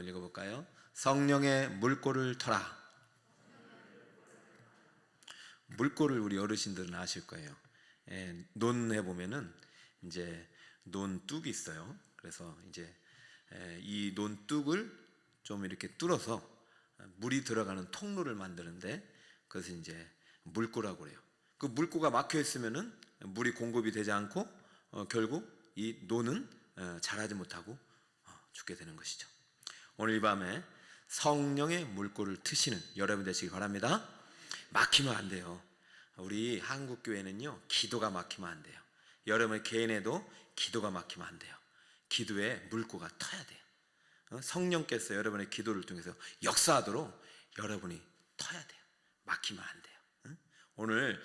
한번 읽어볼까요? 성령의 물꼬를 터라. 물꼬를 우리 어르신들은 아실 거예요. 논에 보면은 이제 논뚝이 있어요. 그래서 이제 이 논뚝을 좀 이렇게 뚫어서 물이 들어가는 통로를 만드는데 그것을 이제 물꼬라고 그래요. 그 물꼬가 막혀 있으면은 물이 공급이 되지 않고 결국 이 논은 자라지 못하고 죽게 되는 것이죠. 오늘 이 밤에 성령의 물꼬를 트시는 여러분 되시기 바랍니다. 막히면 안 돼요. 우리 한국교회는요, 기도가 막히면 안 돼요. 여러분의 개인에도 기도가 막히면 안 돼요. 기도에 물꼬가 터야 돼요. 성령께서 여러분의 기도를 통해서 역사하도록 여러분이 터야 돼요. 막히면 안 돼요. 오늘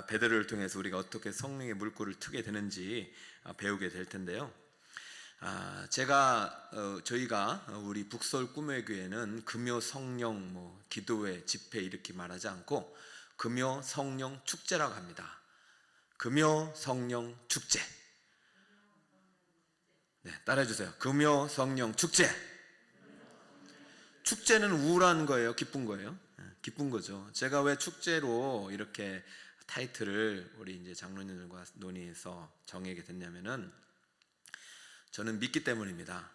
베드로를 통해서 우리가 어떻게 성령의 물꼬를 트게 되는지 배우게 될 텐데요. 저희가 우리 북서울 꿈의 교회는 금요 성령 기도회 집회 이렇게 말하지 않고 금요 성령 축제라고 합니다. 금요 성령 축제. 네, 따라해주세요. 금요 성령 축제. 축제는 우울한 거예요? 기쁜 거예요? 기쁜 거죠. 제가 왜 축제로 이렇게 타이틀을 우리 이제 장로님들과 논의해서 정하게 됐냐면은 저는 믿기 때문입니다.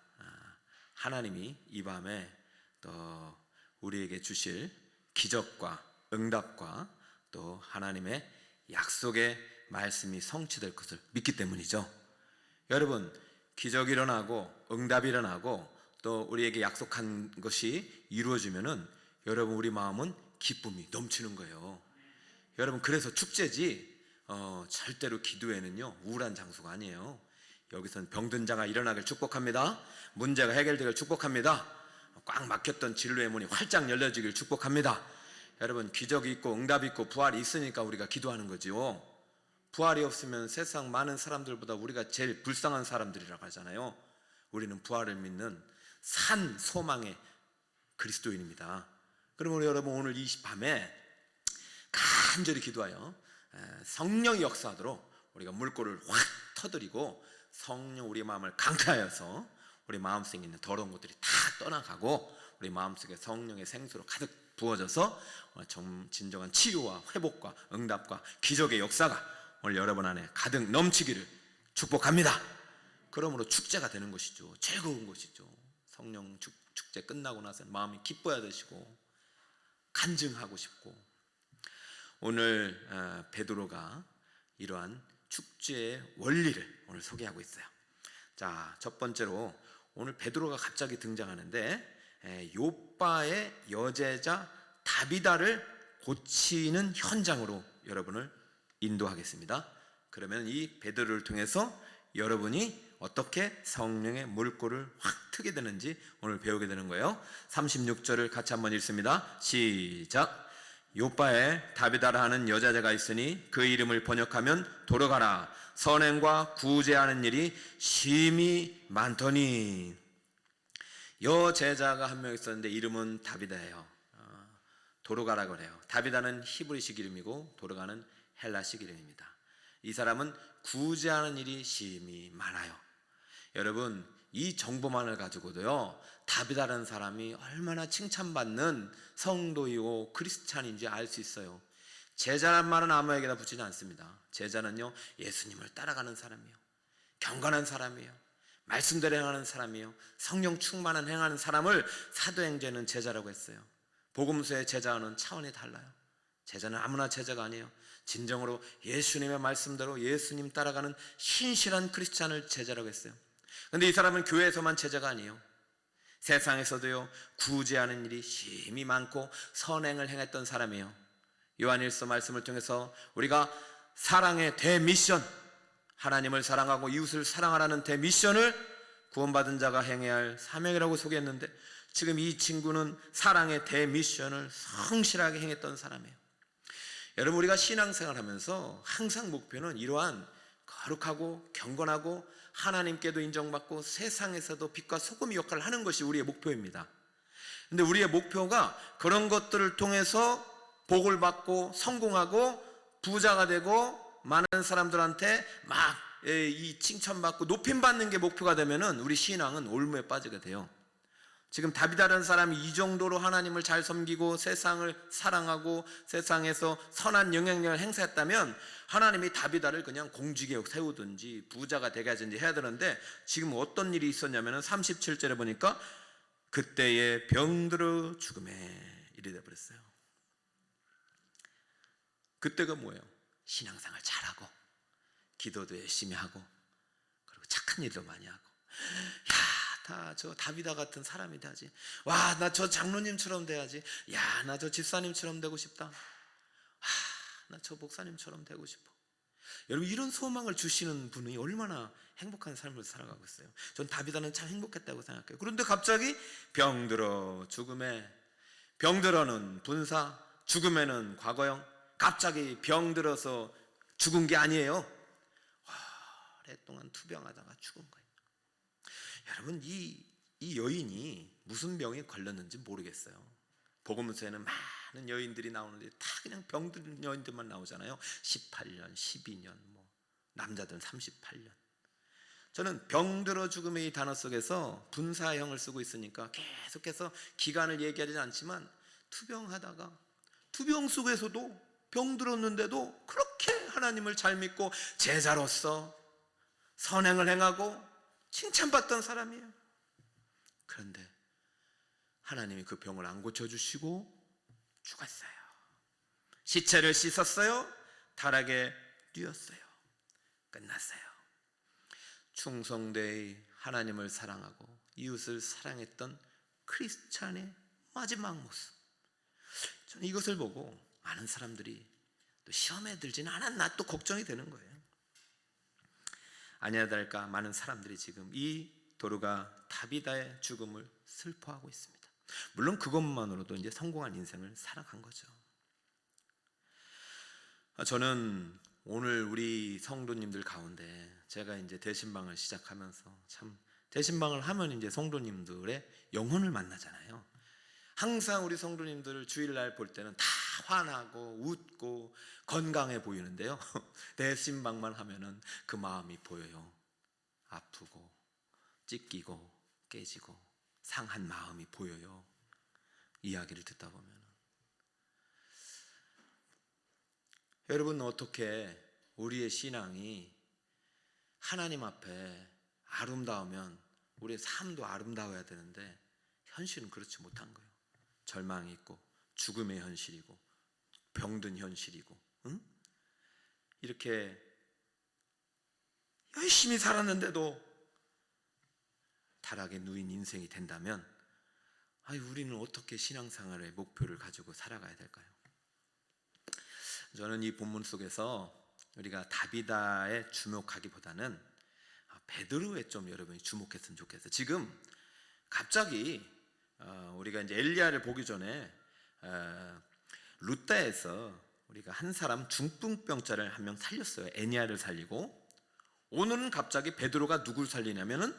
하나님이 이 밤에 또 우리에게 주실 기적과 응답과 또 하나님의 약속의 말씀이 성취될 것을 믿기 때문이죠. 여러분, 기적이 일어나고 응답이 일어나고 또 우리에게 약속한 것이 이루어지면은 여러분 우리 마음은 기쁨이 넘치는 거예요. 여러분, 그래서 축제지 절대로 기도회는요 우울한 장소가 아니에요. 여기서는 병든 자가 일어나길 축복합니다. 문제가 해결되길 축복합니다. 꽉 막혔던 진로의 문이 활짝 열려지길 축복합니다. 여러분, 기적이 있고 응답이 있고 부활이 있으니까 우리가 기도하는 거지요. 부활이 없으면 세상 많은 사람들보다 우리가 제일 불쌍한 사람들이라고 하잖아요. 우리는 부활을 믿는 산 소망의 그리스도인입니다. 그러면 여러분, 오늘 이 밤에 간절히 기도하여 성령이 역사하도록 우리가 물꼬를 확 터뜨리고 성령 우리 마음을 강타하여서 우리 마음속에 있는 더러운 것들이 다 떠나가고 우리 마음속에 성령의 생수로 가득 부어져서 진정한 치유와 회복과 응답과 기적의 역사가 오늘 여러분 안에 가득 넘치기를 축복합니다. 그러므로 축제가 되는 것이죠. 즐거운 것이죠. 성령 축제 끝나고 나서 마음이 기뻐야 되시고 간증하고 싶고. 오늘 베드로가 이러한 축제의 원리를 오늘 소개하고 있어요. 자, 첫 번째로 오늘 베드로가 갑자기 등장하는데 요빠의 여제자 다비다를 고치는 현장으로 여러분을 인도하겠습니다. 그러면 이 베드로를 통해서 여러분이 어떻게 성령의 물꼬를 확 트게 되는지 오늘 배우게 되는 거예요. 36절을 같이 한번 읽습니다. 시작. 요빠에 다비다라 하는 여자제가 있으니 그 이름을 번역하면 도로가라. 선행과 구제하는 일이 심히 많더니. 여제자가 한 명 있었는데 이름은 다비다예요. 도로가라고 그래요. 다비다는 히브리식 이름이고 도로가는 헬라식 이름입니다. 이 사람은 구제하는 일이 심히 많아요. 여러분, 이 정보만을 가지고도요 다비다라는 사람이 얼마나 칭찬받는 성도이고 크리스찬인지 알 수 있어요. 제자란 말은 아무에게나 붙이지 않습니다. 제자는요 예수님을 따라가는 사람이에요. 경건한 사람이에요. 말씀대로 행하는 사람이에요. 성령 충만한 행하는 사람을 사도행전은 제자라고 했어요. 복음서의 제자와는 차원이 달라요. 제자는 아무나 제자가 아니에요. 진정으로 예수님의 말씀대로 예수님 따라가는 신실한 크리스찬을 제자라고 했어요. 근데 이 사람은 교회에서만 제자가 아니에요. 세상에서도요 구제하는 일이 심히 많고 선행을 행했던 사람이에요. 요한일서 말씀을 통해서 우리가 사랑의 대미션, 하나님을 사랑하고 이웃을 사랑하라는 대미션을 구원받은 자가 행해야 할 사명이라고 소개했는데 지금 이 친구는 사랑의 대미션을 성실하게 행했던 사람이에요. 여러분, 우리가 신앙생활 하면서 항상 목표는 이러한 거룩하고 경건하고 하나님께도 인정받고 세상에서도 빛과 소금의 역할을 하는 것이 우리의 목표입니다. 근데 우리의 목표가 그런 것들을 통해서 복을 받고 성공하고 부자가 되고 많은 사람들한테 막 이 칭찬받고 높임받는 게 목표가 되면은 우리 신앙은 올무에 빠지게 돼요. 지금 다비다라는 사람이 이 정도로 하나님을 잘 섬기고 세상을 사랑하고 세상에서 선한 영향력을 행사했다면 하나님이 다비다를 그냥 공직에 세우든지 부자가 되게 하든지 해야 되는데, 지금 어떤 일이 있었냐면 37절에 보니까 그때에 병들어 죽음에 이르게 되어버렸어요. 그때가 뭐예요? 신앙생활 잘하고 기도도 열심히 하고 그리고 착한 일도 많이 하고, 다 저 다비다 같은 사람이 돼야지. 와, 나 저 장로님처럼 돼야지. 야, 나 저 집사님처럼 되고 싶다. 나 저 목사님처럼 되고 싶어. 여러분, 이런 소망을 주시는 분이 얼마나 행복한 삶을 살아가고 있어요. 전 다비다는 참 행복했다고 생각해요. 그런데 갑자기 병들어 죽음에, 병들어는 분사, 죽음에는 과거형. 갑자기 병들어서 죽은 게 아니에요. 오랫동안 투병하다가 죽은 거예요. 여러분, 이 여인이 무슨 병에 걸렸는지 모르겠어요. 복음서에는 많은 여인들이 나오는데 다 그냥 병든 여인들만 나오잖아요. 18년, 12년, 남자들은 38년. 저는 병들어 죽음의 이 단어 속에서 분사형을 쓰고 있으니까 계속해서 기간을 얘기하지는 않지만, 투병하다가 투병 속에서도 병들었는데도 그렇게 하나님을 잘 믿고 제자로서 선행을 행하고 칭찬받던 사람이에요. 그런데 하나님이 그 병을 안 고쳐주시고 죽었어요. 시체를 씻었어요. 타락에 뉘었어요. 끝났어요. 충성되이 하나님을 사랑하고 이웃을 사랑했던 크리스찬의 마지막 모습. 저는 이것을 보고 많은 사람들이 또 시험에 들지는 않았나 또 걱정이 되는 거예요. 아니야 다를까 많은 사람들이 지금 이 도르가 다비다의 죽음을 슬퍼하고 있습니다. 물론 그것만으로도 이제 성공한 인생을 살아간 거죠. 저는 오늘 우리 성도님들 가운데 제가 이제 대신방을 시작하면서 참 대신방을 하면 이제 성도님들의 영혼을 만나잖아요. 항상 우리 성도님들을 주일날 볼 때는 다 환하고 웃고 건강해 보이는데요, 대신방만 하면은 그 마음이 보여요. 아프고 찢기고 깨지고 상한 마음이 보여요. 이야기를 듣다 보면. 여러분, 어떻게 우리의 신앙이 하나님 앞에 아름다우면 우리의 삶도 아름다워야 되는데 현실은 그렇지 못한 거예요. 절망이 있고 죽음의 현실이고 병든 현실이고, 이렇게 열심히 살았는데도 타락에 누인 인생이 된다면 우리는 어떻게 신앙생활의 목표를 가지고 살아가야 될까요? 저는 이 본문 속에서 우리가 다비다에 주목하기보다는 베드로에 좀 여러분이 주목했으면 좋겠어요. 지금 갑자기 우리가 이제 엘리야를 보기 전에 루다에서 우리가 한 사람 중풍병자를 한 명 살렸어요. 애니야를 살리고, 오늘은 갑자기 베드로가 누굴 살리냐면은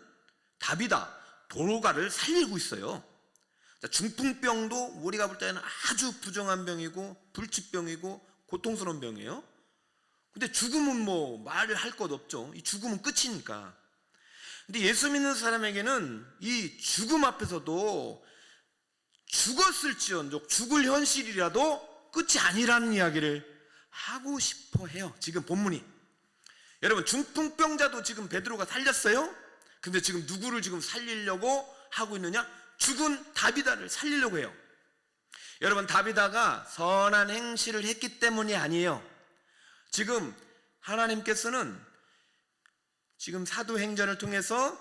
다비다 도로가를 살리고 있어요. 중풍병도 우리가 볼 때는 아주 부정한 병이고 불치병이고 고통스러운 병이에요. 근데 죽음은 뭐 말을 할 것 없죠. 이 죽음은 끝이니까. 근데 예수 믿는 사람에게는 이 죽음 앞에서도 죽었을지언정 죽을 현실이라도 끝이 아니라는 이야기를 하고 싶어 해요. 지금 본문이. 여러분, 중풍병자도 지금 베드로가 살렸어요. 근데 지금 누구를 지금 살리려고 하고 있느냐? 죽은 다비다를 살리려고 해요. 여러분, 다비다가 선한 행실을 했기 때문이 아니에요. 지금 하나님께서는 지금 사도행전을 통해서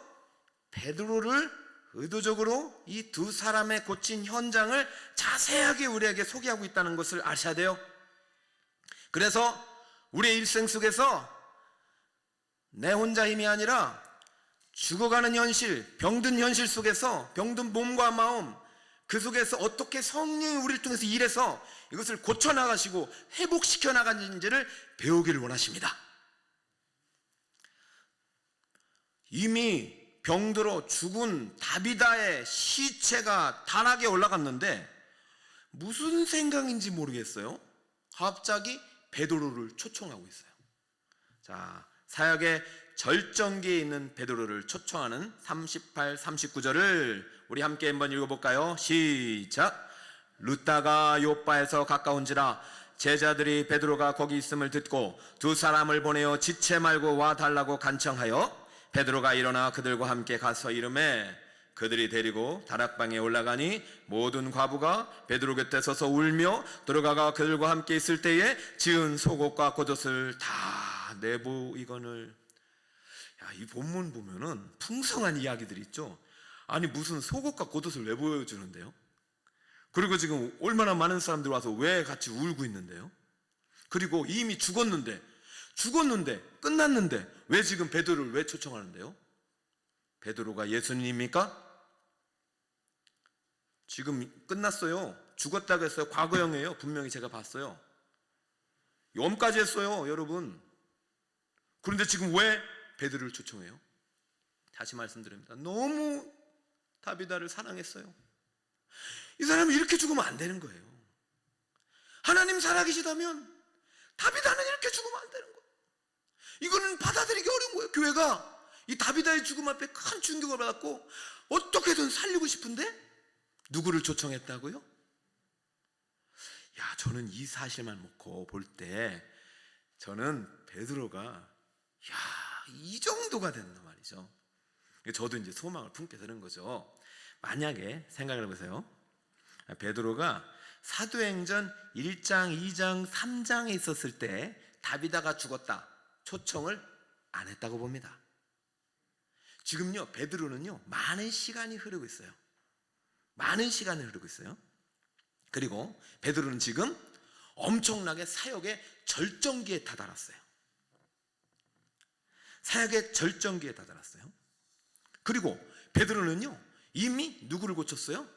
베드로를 의도적으로 이 두 사람의 고친 현장을 자세하게 우리에게 소개하고 있다는 것을 아셔야 돼요. 그래서 우리의 일생 속에서 내 혼자 힘이 아니라 죽어가는 현실, 병든 현실 속에서 병든 몸과 마음, 그 속에서 어떻게 성령이 우리를 통해서 일해서 이것을 고쳐나가시고 회복시켜 나가는지를 배우기를 원하십니다. 이미 병들어 죽은 다비다의 시체가 단락에 올라갔는데 무슨 생각인지 모르겠어요. 갑자기 베드로를 초청하고 있어요. 자, 사역의 절정기에 있는 베드로를 초청하는 38, 39절을 우리 함께 한번 읽어볼까요? 시작. 룻다가 요바에서 가까운지라 제자들이 베드로가 거기 있음을 듣고 두 사람을 보내어 지체 말고 와달라고 간청하여 베드로가 일어나 그들과 함께 가서 이르매 그들이 데리고 다락방에 올라가니 모든 과부가 베드로 곁에 서서 울며 들어가가 그들과 함께 있을 때에 지은 속옷과 겉옷을 다 내보이거늘. 이 본문 보면은 풍성한 이야기들이 있죠. 아니 무슨 속옷과 겉옷을 왜 보여주는데요? 그리고 지금 얼마나 많은 사람들이 와서 왜 같이 울고 있는데요? 그리고 이미 죽었는데 끝났는데 왜 지금 베드로를 왜 초청하는데요? 베드로가 예수님입니까? 지금 끝났어요. 죽었다고 했어요. 과거형이에요. 분명히 제가 봤어요. 염까지 했어요, 여러분. 그런데 지금 왜 베드로를 초청해요? 다시 말씀드립니다. 너무 다비다를 사랑했어요. 이 사람이 이렇게 죽으면 안 되는 거예요. 하나님 살아계시다면 다비다는 이렇게 죽으면 안 되는 거예요. 이거는 받아들이기 어려운 거예요. 교회가 이 다비다의 죽음 앞에 큰 충격을 받았고 어떻게든 살리고 싶은데 누구를 초청했다고요? 저는 이 사실만 놓고 볼 때 저는 베드로가 이 정도가 된단 말이죠. 저도 이제 소망을 품게 되는 거죠. 만약에 생각을 해보세요. 베드로가 사도행전 1장, 2장, 3장에 있었을 때 다비다가 죽었다 초청을 안 했다고 봅니다. 지금요 베드로는요 많은 시간이 흐르고 있어요. 그리고 베드로는 지금 엄청나게 사역의 절정기에 다다랐어요. 그리고 베드로는요 이미 누구를 고쳤어요?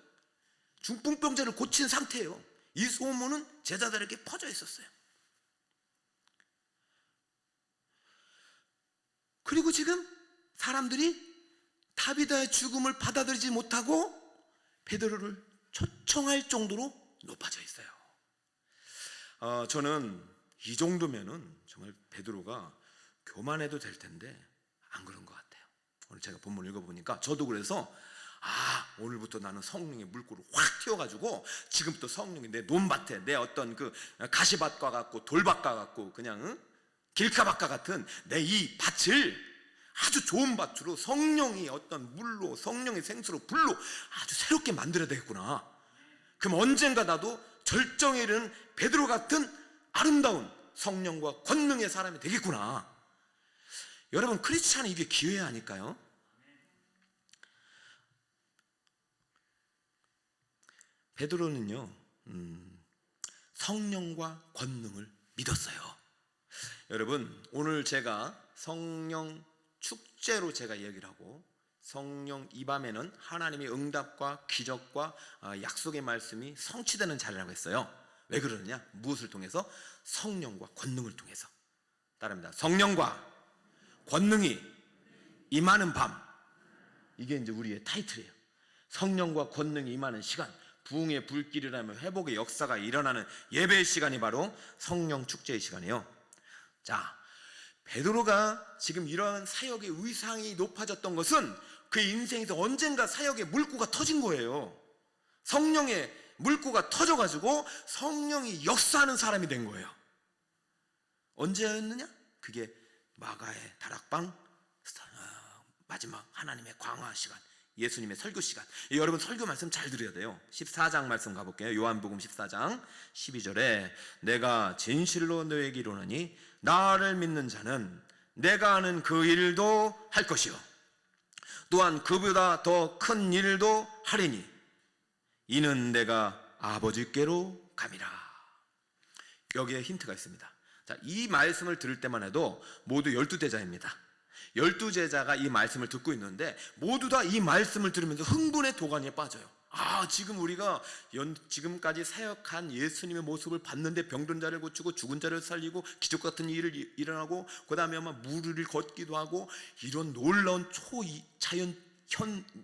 중풍병자를 고친 상태예요. 이 소문은 제자들에게 퍼져 있었어요. 그리고 지금 사람들이 다비다의 죽음을 받아들이지 못하고 베드로를 초청할 정도로 높아져 있어요. 저는 이 정도면은 정말 베드로가 교만해도 될 텐데 안 그런 것 같아요. 오늘 제가 본문 읽어보니까 저도 그래서 오늘부터 나는 성령의 물꼬를 확 튀어가지고 지금부터 성령이 내 논밭에 내 어떤 그 가시밭과 같고 돌밭과 같고 그냥 길가밭과 같은 내 이 밭을 아주 좋은 밭으로 성령이 어떤 물로 성령의 생수로 불로 아주 새롭게 만들어야 되겠구나. 그럼 언젠가 나도 절정에 이르는 베드로 같은 아름다운 성령과 권능의 사람이 되겠구나. 여러분 크리스찬은 이게 기회 아닐까요? 베드로는요 성령과 권능을 믿었어요. 여러분 오늘 제가 성령 축제로 제가 얘기를 하고 성령 이 밤에는 하나님의 응답과 기적과 약속의 말씀이 성취되는 자리라고 했어요. 왜 그러느냐? 무엇을 통해서? 성령과 권능을 통해서. 따릅니다. 성령과 권능이 임하는 밤. 이게 이제 우리의 타이틀이에요. 성령과 권능이 임하는 시간, 부흥의 불길이라며 회복의 역사가 일어나는 예배의 시간이 바로 성령 축제의 시간이에요. 자, 베드로가 지금 이런 사역의 위상이 높아졌던 것은 그의 인생에서 언젠가 사역의 물꼬가 터진 거예요. 성령의 물꼬가 터져가지고 성령이 역사하는 사람이 된 거예요. 언제였느냐? 그게 마가의 다락방 마지막 하나님의 광화 시간, 예수님의 설교 시간. 여러분 설교 말씀 잘 들어야 돼요. 14장 말씀 가볼게요. 요한복음 14장 12절에 내가 진실로 너에게 이르노니 나를 믿는 자는 내가 하는 그 일도 할 것이요 또한 그보다 더 큰 일도 하리니 이는 내가 아버지께로 감이라. 여기에 힌트가 있습니다. 자, 이 말씀을 들을 때만 해도 모두 12제자입니다. 12제자가 이 말씀을 듣고 있는데 모두 다 이 말씀을 들으면서 흥분의 도가니에 빠져요. 지금 우리가 지금까지 사역한 예수님의 모습을 봤는데 병든 자를 고치고 죽은 자를 살리고 기적 같은 일을 일어나고 그 다음에 아마 물을 걷기도 하고 이런 놀라운 초자연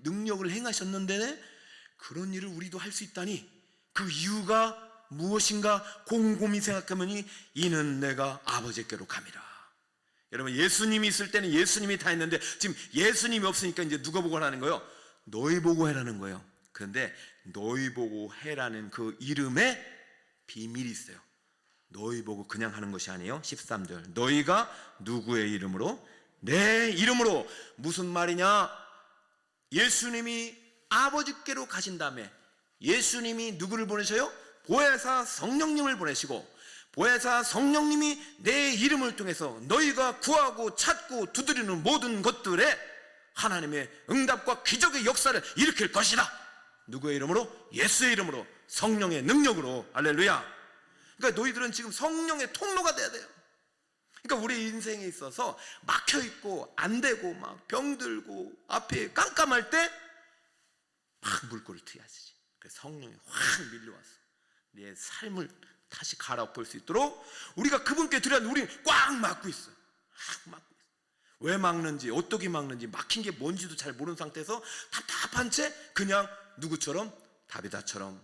능력을 행하셨는데 그런 일을 우리도 할 수 있다니 그 이유가 무엇인가 곰곰이 생각하면 이는 내가 아버지께로 감이라. 여러분 예수님이 있을 때는 예수님이 다 했는데 지금 예수님이 없으니까 이제 누가 보고 하는 거예요? 너희 보고 해라는 거예요. 그런데 너희 보고 해라는 그 이름에 비밀이 있어요. 너희 보고 그냥 하는 것이 아니에요. 13절 너희가 누구의 이름으로? 내 이름으로. 무슨 말이냐? 예수님이 아버지께로 가신 다음에 예수님이 누구를 보내셔요? 보혜사 성령님을 보내시고 보혜사 성령님이 내 이름을 통해서 너희가 구하고 찾고 두드리는 모든 것들에 하나님의 응답과 기적의 역사를 일으킬 것이다. 누구의 이름으로? 예수의 이름으로, 성령의 능력으로. 할렐루야. 그러니까 너희들은 지금 성령의 통로가 돼야 돼요. 그러니까 우리 인생에 있어서 막혀있고 안 되고 막 병들고 앞에 깜깜할 때 막 물꼬를 트야지. 그래서 성령이 확 밀려와서 내 삶을 다시 갈아엎을 수 있도록 우리가 그분께 드려야 우리는 꽉 막고 있어요. 꽉 막고 있어요. 왜 막는지, 어떻게 막는지, 막힌 게 뭔지도 잘 모르는 상태에서 답답한 채 그냥 누구처럼? 다비다처럼,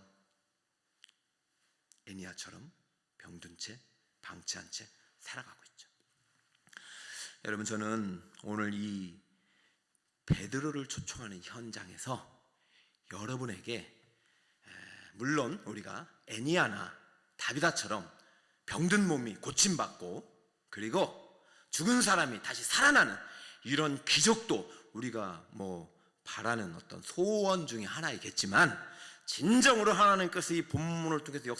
애니야처럼 병든 채, 방치한 채 살아가고 있죠. 여러분, 저는 오늘 이 베드로를 초청하는 현장에서 여러분에게 물론 우리가 애니야나 다비다처럼 병든 몸이 고침받고 그리고 죽은 사람이 다시 살아나는 이런 기적도 우리가 바라는 어떤 소원 중에 하나이겠지만, 진정으로 하나님께서 이 본문을 통해서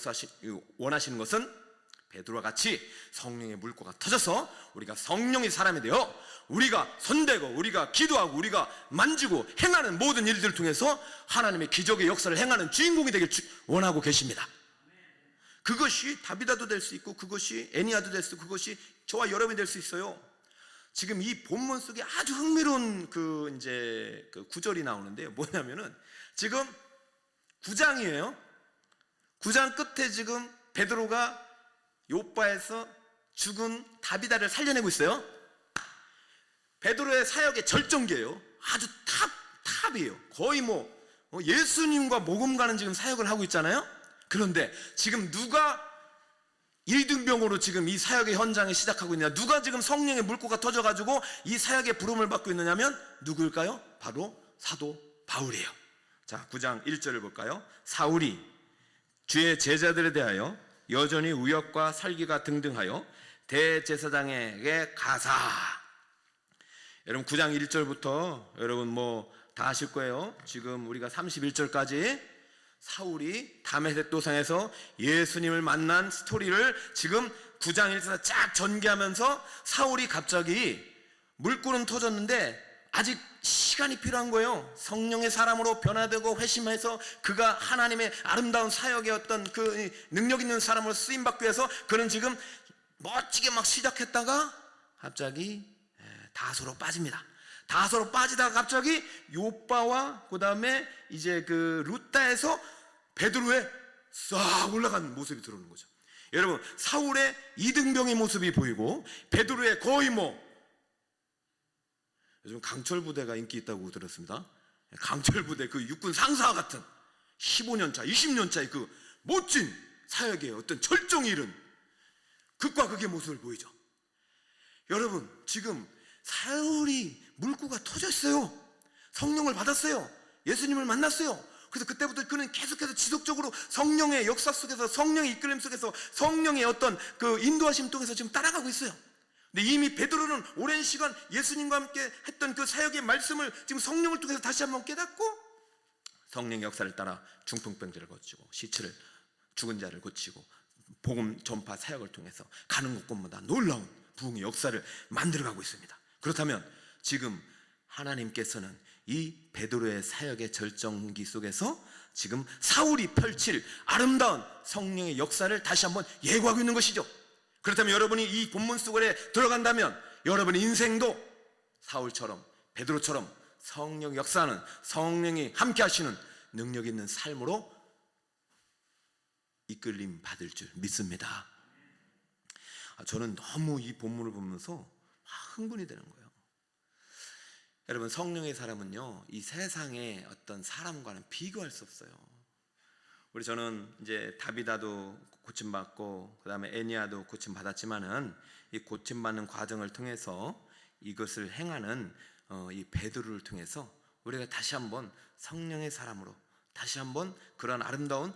원하시는 것은 베드로와 같이 성령의 물꼬가 터져서 우리가 성령의 사람이 되어 우리가 손대고 우리가 기도하고 우리가 만지고 행하는 모든 일들을 통해서 하나님의 기적의 역사를 행하는 주인공이 되길 원하고 계십니다. 그것이 다비다도 될 수 있고 그것이 애니야도 될 수 있고 그것이 저와 여러분이 될 수 있어요. 지금 이 본문 속에 아주 흥미로운 그 구절이 나오는데요. 뭐냐면은 지금 9장이에요. 9장 끝에 지금 베드로가 요바에서 죽은 다비다를 살려내고 있어요. 베드로의 사역의 절정기예요. 아주 탑이에요. 거의 예수님과 모금 가는 지금 사역을 하고 있잖아요. 그런데 지금 누가 1등병으로 지금 이 사역의 현장에 시작하고 있느냐, 누가 지금 성령의 물꼬가 터져가지고 이 사역의 부름을 받고 있느냐면 누구일까요? 바로 사도 바울이에요. 자, 9장 1절을 볼까요? 사울이 주의 제자들에 대하여 여전히 우역과 살기가 등등하여 대제사장에게 가사. 여러분 9장 1절부터 여러분 다 아실 거예요. 지금 우리가 31절까지 사울이 다메섹 도상에서 예수님을 만난 스토리를 지금 9장 1절에서 쫙 전개하면서 사울이 갑자기 물꼬는 터졌는데 아직 시간이 필요한 거예요. 성령의 사람으로 변화되고 회심해서 그가 하나님의 아름다운 사역의 어떤 그 능력 있는 사람으로 쓰임받기 위해서 그는 지금 멋지게 막 시작했다가 갑자기 다소로 빠집니다. 다소로 빠지다가 갑자기 요바와 그 다음에 이제 그 루다에서 베드로에 싹 올라간 모습이 들어오는 거죠. 여러분, 사울의 이등병의 모습이 보이고 베드로의 거의 요즘 강철 부대가 인기 있다고 들었습니다. 강철 부대 그 육군 상사와 같은 15년차, 20년차의 그 멋진 사역의 어떤 절정이 이른 극과 극의 모습을 보이죠. 여러분, 지금 사울이 물꼬가 터졌어요. 성령을 받았어요. 예수님을 만났어요. 그래서 그때부터 그는 계속해서 지속적으로 성령의 역사 속에서, 성령의 이끌림 속에서, 성령의 어떤 그 인도하심 속에서 지금 따라가고 있어요. 근데 이미 베드로는 오랜 시간 예수님과 함께 했던 그 사역의 말씀을 지금 성령을 통해서 다시 한번 깨닫고 성령의 역사를 따라 중풍병자를 고치고 시체를, 죽은 자를 고치고 복음 전파 사역을 통해서 가는 곳곳마다 놀라운 부흥의 역사를 만들어가고 있습니다. 그렇다면 지금 하나님께서는 이 베드로의 사역의 절정기 속에서 지금 사울이 펼칠 아름다운 성령의 역사를 다시 한번 예고하고 있는 것이죠. 그렇다면 여러분이 이 본문 속에 들어간다면 여러분의 인생도 사울처럼 베드로처럼 성령 역사는 성령이 함께 하시는 능력 있는 삶으로 이끌림 받을 줄 믿습니다. 저는 너무 이 본문을 보면서 흥분이 되는 거예요. 여러분, 성령의 사람은요, 이 세상의 어떤 사람과는 비교할 수 없어요. 저는 이제 다비다도 고침받고 그 다음에 애니야도 고침받았지만은 이 고침받는 과정을 통해서 이것을 행하는 이 베드로를 통해서 우리가 다시 한번 성령의 사람으로 다시 한번 그런 아름다운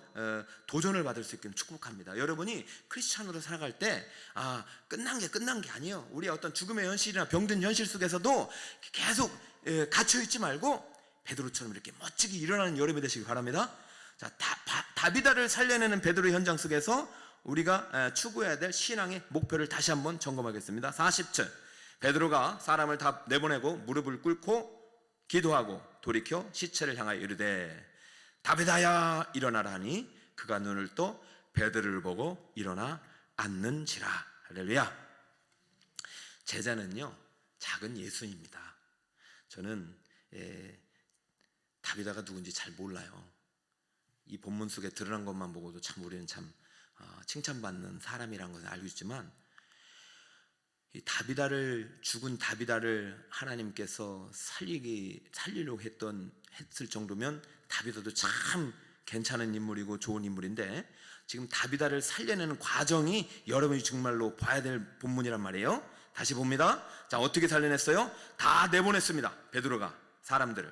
도전을 받을 수 있기를 축복합니다. 여러분이 크리스찬으로 살아갈 때 끝난 게 아니에요. 우리의 어떤 죽음의 현실이나 병든 현실 속에서도 계속 갇혀 있지 말고 베드로처럼 이렇게 멋지게 일어나는 여러분이 되시기 바랍니다. 자, 다비다를 살려내는 베드로 현장 속에서 우리가 추구해야 될 신앙의 목표를 다시 한번 점검하겠습니다. 40절, 베드로가 사람을 다 내보내고 무릎을 꿇고 기도하고 돌이켜 시체를 향하여 이르되 다비다야 일어나라 하니 그가 눈을 떠 베드로를 보고 일어나 앉는지라. 할렐루야. 제자는요 작은 예수입니다. 저는 다비다가 누군지 잘 몰라요. 이 본문 속에 드러난 것만 보고도 참 우리는 참 칭찬받는 사람이라는 것을 알고 있지만, 이 죽은 다비다를 하나님께서 살리려고 했을 정도면 다비다도 참 괜찮은 인물이고 좋은 인물인데, 지금 다비다를 살려내는 과정이 여러분이 정말로 봐야 될 본문이란 말이에요. 다시 봅니다. 자, 어떻게 살려냈어요? 다 내보냈습니다. 베드로가 사람들을.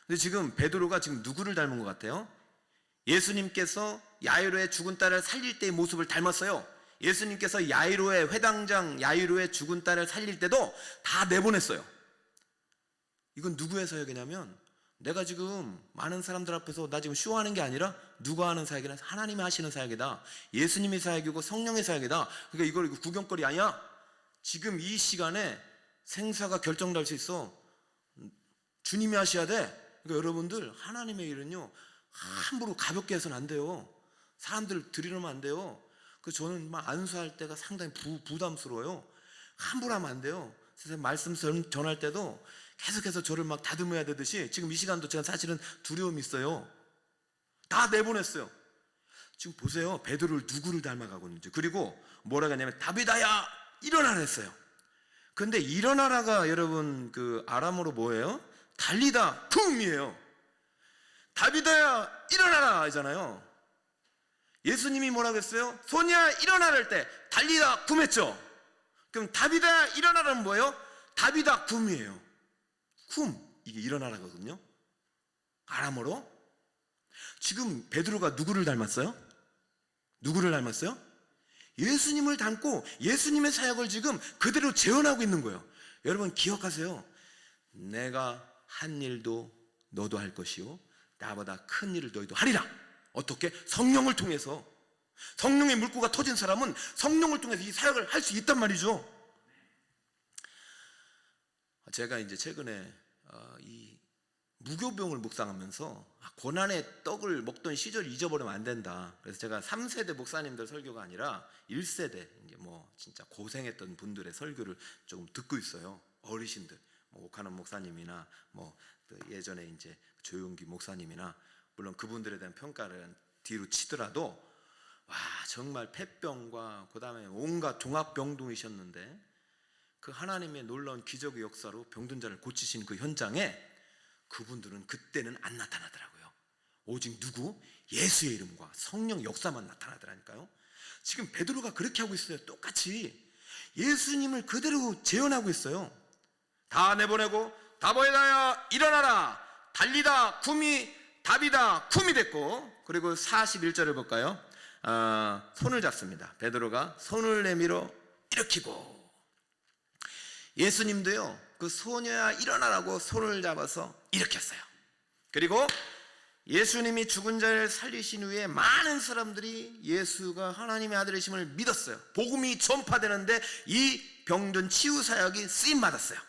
근데 지금 베드로가 지금 누구를 닮은 것 같아요? 예수님께서 야이로의 죽은 딸을 살릴 때의 모습을 닮았어요. 예수님께서 야이로의 회당장 야이로의 죽은 딸을 살릴 때도 다 내보냈어요. 이건 누구의 사역이냐면, 내가 지금 많은 사람들 앞에서 나 지금 쇼하는 게 아니라 누가 하는 사역이냐? 하나님이 하시는 사역이다. 예수님의 사역이고 성령의 사역이다. 그러니까 이거 구경거리 아니야. 지금 이 시간에 생사가 결정될 수 있어. 주님이 하셔야 돼. 그러니까 여러분들, 하나님의 일은요 함부로 가볍게 해서는 안 돼요. 사람들 들이려면 안 돼요. 저는 막 안수할 때가 상당히 부담스러워요. 함부로 하면 안 돼요. 선생님 말씀 전할 때도 계속해서 저를 막 다듬어야 되듯이 지금 이 시간도 제가 사실은 두려움이 있어요. 다 내보냈어요. 지금 보세요. 베드로를 누구를 닮아가고 있는지. 그리고 뭐라고 하냐면 다비다야 일어나라 했어요. 근데 일어나라가 여러분 아람어로 뭐예요? 달리다 쿰이에요. 다비다야 일어나라 하잖아요. 예수님이 뭐라고 했어요? 소녀야 일어나라 할 때 달리다 쿰했죠. 그럼 다비다야 일어나라는 뭐예요? 다비다 쿰이에요. 쿰, 이게 일어나라거든요. 아람어로. 지금 베드로가 누구를 닮았어요? 누구를 닮았어요? 예수님을 닮고 예수님의 사역을 지금 그대로 재현하고 있는 거예요. 여러분 기억하세요. 내가 한 일도 너도 할 것이요 나보다 큰 일을 너희도 하리라. 어떻게? 성령을 통해서. 성령의 물고가 터진 사람은 성령을 통해서 이 사역을 할 수 있단 말이죠. 제가 이제 최근에 이 무교병을 묵상하면서 고난의 떡을 먹던 시절을 잊어버리면 안 된다. 그래서 제가 3세대 목사님들 설교가 아니라 1세대 이제 진짜 고생했던 분들의 설교를 조금 듣고 있어요. 어르신들, 오카노 목사님이나 예전에 이제 조용기 목사님이나, 물론 그분들에 대한 평가를 뒤로 치더라도 정말 폐병과 그다음에 온갖 종합병동이셨는데 그 하나님의 놀라운 기적의 역사로 병든 자를 고치신 그 현장에 그분들은 그때는 안 나타나더라고요. 오직 누구? 예수의 이름과 성령 역사만 나타나더라니까요. 지금 베드로가 그렇게 하고 있어요. 똑같이 예수님을 그대로 재현하고 있어요. 다 내보내고 다보이다야 일어나라 달리다 쿰이 다비다 쿰이 됐고, 그리고 41절을 볼까요? 손을 잡습니다. 베드로가 손을 내밀어 일으키고, 예수님도요 그 소녀야 일어나라고 손을 잡아서 일으켰어요. 그리고 예수님이 죽은 자를 살리신 후에 많은 사람들이 예수가 하나님의 아들이심을 믿었어요. 복음이 전파되는데 이 병든 치유 사역이 쓰임 받았어요.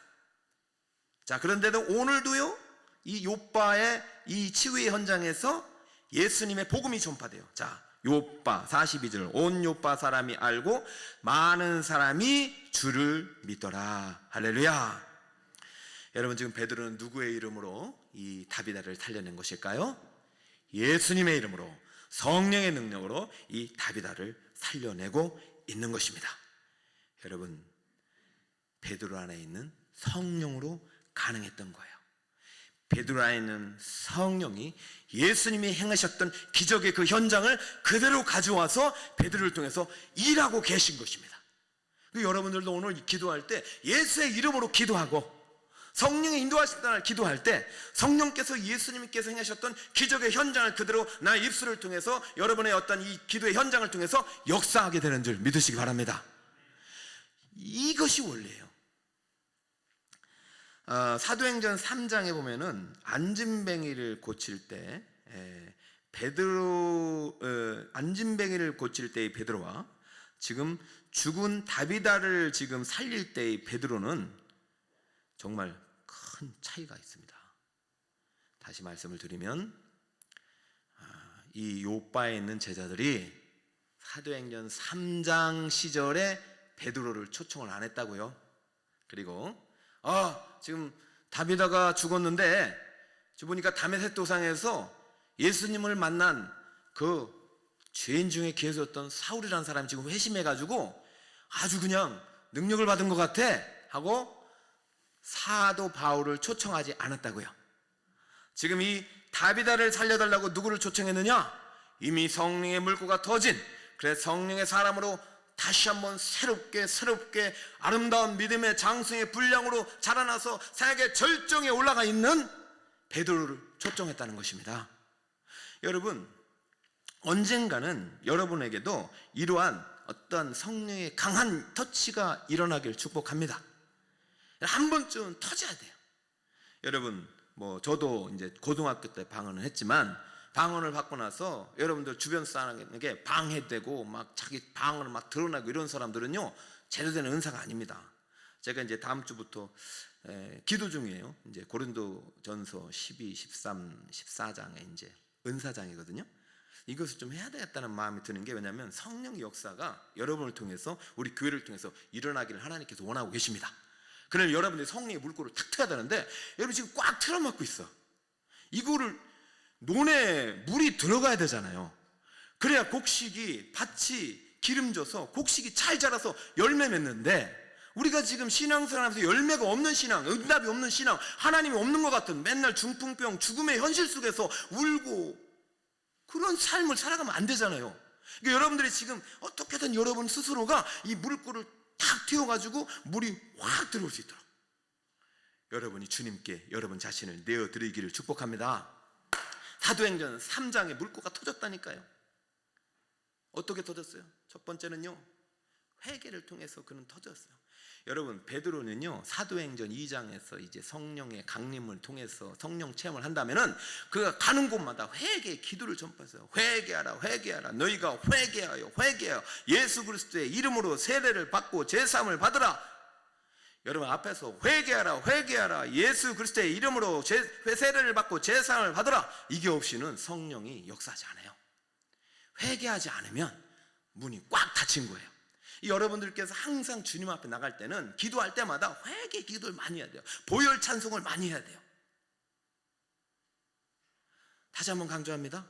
자, 그런데도 오늘도요 이 욥바의 이 치유의 현장에서 예수님의 복음이 전파돼요. 자, 욥바 42절, 온 욥바 사람이 알고 많은 사람이 주를 믿더라. 할렐루야. 여러분, 지금 베드로는 누구의 이름으로 이 다비다를 살려낸 것일까요? 예수님의 이름으로, 성령의 능력으로 이 다비다를 살려내고 있는 것입니다. 여러분, 베드로 안에 있는 성령으로 가능했던 거예요. 베드로 안에 있는 성령이 예수님이 행하셨던 기적의 그 현장을 그대로 가져와서 베드로를 통해서 일하고 계신 것입니다. 여러분들도 오늘 기도할 때 예수의 이름으로 기도하고 성령의 인도하신 날 기도할 때 성령께서 예수님께서 행하셨던 기적의 현장을 그대로 나의 입술을 통해서 여러분의 어떤 이 기도의 현장을 통해서 역사하게 되는 줄 믿으시기 바랍니다. 이것이 원리예요. 사도행전 3장에 보면은 안진뱅이를 고칠 때 안진뱅이를 고칠 때의 베드로와 지금 죽은 다비다를 지금 살릴 때의 베드로는 정말 큰 차이가 있습니다. 다시 말씀을 드리면 이 요바에 있는 제자들이 사도행전 3장 시절에 베드로를 초청을 안 했다고요. 그리고 지금 다비다가 죽었는데 보니까 다메섹 도상에서 예수님을 만난 그 죄인 중에 계셨던 사울이라는 사람이 지금 회심해가지고 아주 그냥 능력을 받은 것 같아 하고 사도 바울을 초청하지 않았다고요. 지금 이 다비다를 살려달라고 누구를 초청했느냐? 이미 성령의 물고가 터진, 그래서 성령의 사람으로 다시 한번 새롭게 아름다운 믿음의 장성의 분량으로 자라나서 세계 절정에 올라가 있는 베드로를 초청했다는 것입니다. 여러분, 언젠가는 여러분에게도 이러한 어떤 성령의 강한 터치가 일어나길 축복합니다. 한 번쯤은 터져야 돼요. 여러분, 저도 이제 고등학교 때 방언을 했지만 방언을 받고 나서 여러분들 주변 사람에게 방해되고 막 자기 방언을 막 드러나고 이런 사람들은요, 제대로 된 은사가 아닙니다. 제가 이제 다음 주부터 기도 중이에요. 이제 고린도전서 12, 13, 14장에 이제 은사장이거든요. 이것을 좀 해야 되겠다는 마음이 드는 게, 왜냐하면 성령의 역사가 여러분을 통해서, 우리 교회를 통해서 일어나기를 하나님께서 원하고 계십니다. 그러면 여러분들이 성령의 물꼬를 탁 트야 되는데 여러분 지금 꽉 틀어막고 있어. 이거를 논에 물이 들어가야 되잖아요. 그래야 곡식이, 밭이 기름져서 곡식이 잘 자라서 열매 맺는데, 우리가 지금 신앙생활하면서 열매가 없는 신앙, 응답이 없는 신앙, 하나님이 없는 것 같은 맨날 중풍병, 죽음의 현실 속에서 울고 그런 삶을 살아가면 안 되잖아요. 그러니까 여러분들이 지금 어떻게든 여러분 스스로가 이 물꼬를 탁 틔워가지고 물이 확 들어올 수 있도록 여러분이 주님께 여러분 자신을 내어드리기를 축복합니다. 사도행전 3장에 물꼬가 터졌다니까요. 어떻게 터졌어요? 첫 번째는요, 회개를 통해서 그는 터졌어요. 여러분, 베드로는요, 사도행전 2장에서 이제 성령의 강림을 통해서 성령 체험을 한다면은 그가 가는 곳마다 회개의 기도를 전파했어요. 회개하라. 너희가 회개하여 예수 그리스도의 이름으로 세례를 받고 제사함을 받으라. 여러분 앞에서 회개하라. 예수 그리스도의 이름으로 세례를 받고 제사함을 받으라. 이게 없이는 성령이 역사하지 않아요. 회개하지 않으면 문이 꽉 닫힌 거예요. 여러분들께서 항상 주님 앞에 나갈 때는 기도할 때마다 회개 기도를 많이 해야 돼요. 보혈 찬송을 많이 해야 돼요. 다시 한번 강조합니다.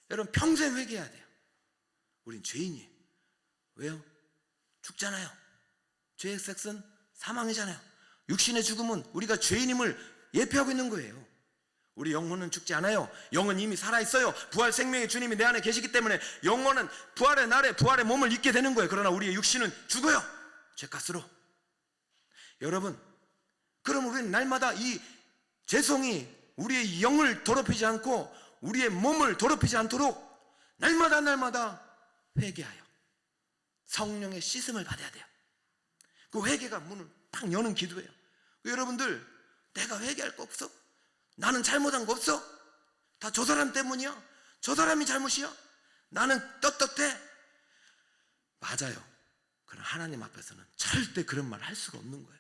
여러분 평생 회개해야 돼요. 우린 죄인이에요. 왜요? 죽잖아요. 죄의 섹은 사망이잖아요. 육신의 죽음은 우리가 죄인임을 예표하고 있는 거예요. 우리 영혼은 죽지 않아요. 영은 이미 살아있어요. 부활 생명의 주님이 내 안에 계시기 때문에 영혼은 부활의 날에 부활의 몸을 입게 되는 거예요. 그러나 우리의 육신은 죽어요. 죄값으로. 여러분, 그럼 우리는 날마다 이 죄성이 우리의 영을 더럽히지 않고 우리의 몸을 더럽히지 않도록 날마다 회개하여 성령의 씻음을 받아야 돼요. 그 회개가 문을 딱 여는 기도예요. 여러분들, 내가 회개할 거 없어? 나는 잘못한 거 없어? 다 저 사람 때문이야? 저 사람이 잘못이야? 나는 떳떳해? 맞아요. 그러나 하나님 앞에서는 절대 그런 말 할 수가 없는 거예요.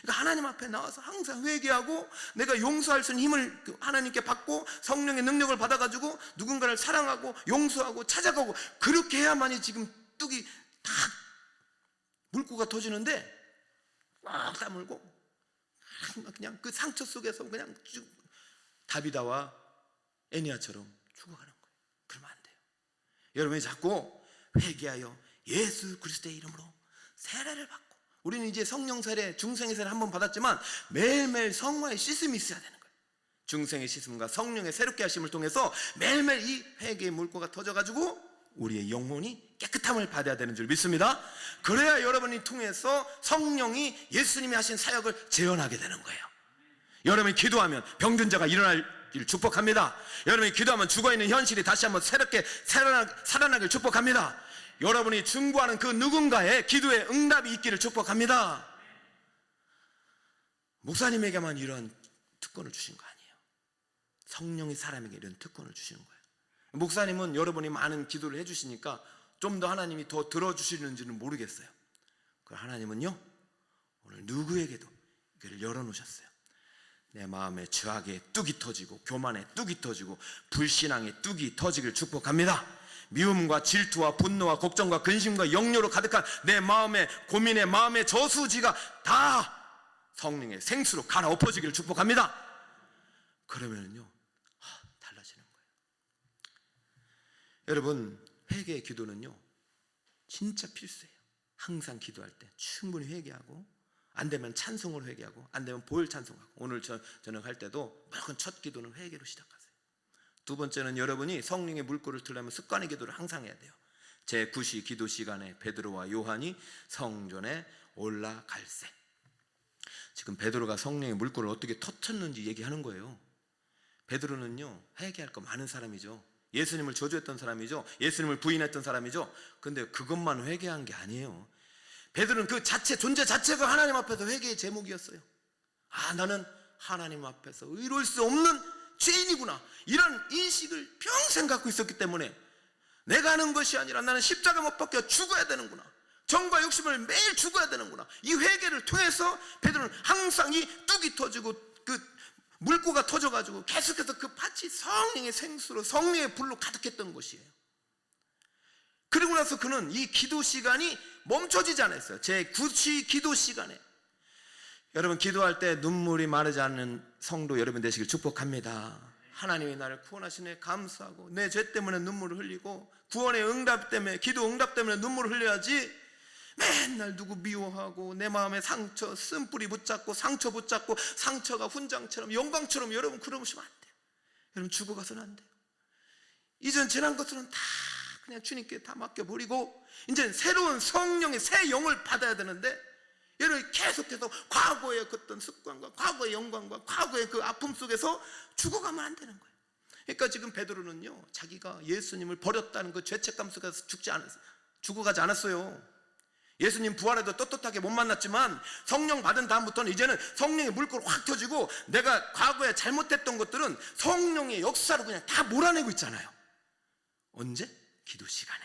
그러니까 하나님 앞에 나와서 항상 회개하고 내가 용서할 수 있는 힘을 하나님께 받고 성령의 능력을 받아가지고 누군가를 사랑하고 용서하고 찾아가고, 그렇게 해야만이 지금 뚝이 딱 물꼬가 터지는데 꽉 다물고 그냥 그 상처 속에서 그냥 쭉 다비다와 애니야처럼 죽어가는 거예요. 그러면 안 돼요. 여러분이 자꾸 회개하여 예수 그리스도의 이름으로 세례를 받고, 우리는 이제 성령 세례, 중생의 세례 한번 받았지만 매일매일 성화의 씻음이 있어야 되는 거예요. 중생의 씻음과 성령의 새롭게 하심을 통해서 매일매일 이 회개의 물꼬가 터져가지고 우리의 영혼이 깨끗함을 받아야 되는 줄 믿습니다. 그래야 여러분이 통해서 성령이 예수님이 하신 사역을 재현하게 되는 거예요. 여러분이 기도하면 병든 자가 일어날 길 축복합니다. 여러분이 기도하면 죽어있는 현실이 다시 한번 새롭게 살아나길 축복합니다. 여러분이 중보하는 그 누군가의 기도에 응답이 있기를 축복합니다. 목사님에게만 이런 특권을 주신 거 아니에요. 성령이 사람에게 이런 특권을 주시는 거예요. 목사님은 여러분이 많은 기도를 해주시니까 좀 더 하나님이 더 들어주시는지는 모르겠어요. 그 하나님은요, 오늘 누구에게도 이걸 열어놓으셨어요. 내 마음에 죄악의 뚝이 터지고 교만의 뚝이 터지고 불신앙의 뚝이 터지길 축복합니다. 미움과 질투와 분노와 걱정과 근심과 염려로 가득한 내 마음의 고민의 마음의 저수지가 다 성령의 생수로 갈아엎어지기를 축복합니다. 그러면요, 달라지는 거예요. 여러분, 회개의 기도는요 진짜 필수예요. 항상 기도할 때 충분히 회개하고, 안 되면 찬송으로 회개하고, 안 되면 보혈 찬송하고, 오늘 저녁 할 때도 무조건 첫 기도는 회개로 시작하세요. 두 번째는 여러분이 성령의 물꼬를 틀려면 습관의 기도를 항상 해야 돼요. 제9시 기도 시간에 베드로와 요한이 성전에 올라갈세. 지금 베드로가 성령의 물꼬를 어떻게 터쳤는지 얘기하는 거예요. 베드로는요 회개할 거 많은 사람이죠. 예수님을 저주했던 사람이죠. 예수님을 부인했던 사람이죠. 근데 그것만 회개한 게 아니에요. 베드로는 그 자체, 존재 자체가 하나님 앞에서 회개의 제목이었어요. 나는 하나님 앞에서 의로울 수 없는 죄인이구나, 이런 인식을 평생 갖고 있었기 때문에 내가 하는 것이 아니라 나는 십자가 못 박혀 죽어야 되는구나, 정과 욕심을 매일 죽어야 되는구나, 이 회개를 통해서 베드로는 항상 이 뚝이 터지고 그 물꼬가 터져가지고 계속해서 그 밭이 성령의 생수로, 성령의 불로 가득했던 것이에요. 그리고 나서 그는 이 기도 시간이 멈춰지지 않았어요. 제9시 기도 시간에. 여러분, 기도할 때 눈물이 마르지 않는 성도 여러분 되시길 축복합니다. 하나님이 나를 구원하시네 감사하고, 내 죄 때문에 눈물을 흘리고, 구원의 응답 때문에, 기도 응답 때문에 눈물을 흘려야지 맨날 누구 미워하고 내 마음에 상처, 쓴뿌리 붙잡고 상처 붙잡고 상처가 훈장처럼 영광처럼, 여러분 그러시면 안 돼요. 여러분 죽어가서는 안 돼요. 이전 지난 것들은 다 그냥 주님께 다 맡겨버리고 이제 새로운 성령의 새 영을 받아야 되는데, 여러분 계속해서 과거의 어떤 습관과 과거의 영광과 과거의 그 아픔 속에서 죽어가면 안 되는 거예요. 그러니까 지금 베드로는요 자기가 예수님을 버렸다는 그 죄책감 속에서 죽어가지 않았어요. 예수님 부활해도 떳떳하게 못 만났지만 성령 받은 다음부터는 이제는 성령의 물꼬를 확 터지고 내가 과거에 잘못했던 것들은 성령의 역사로 그냥 다 몰아내고 있잖아요. 언제? 기도 시간에.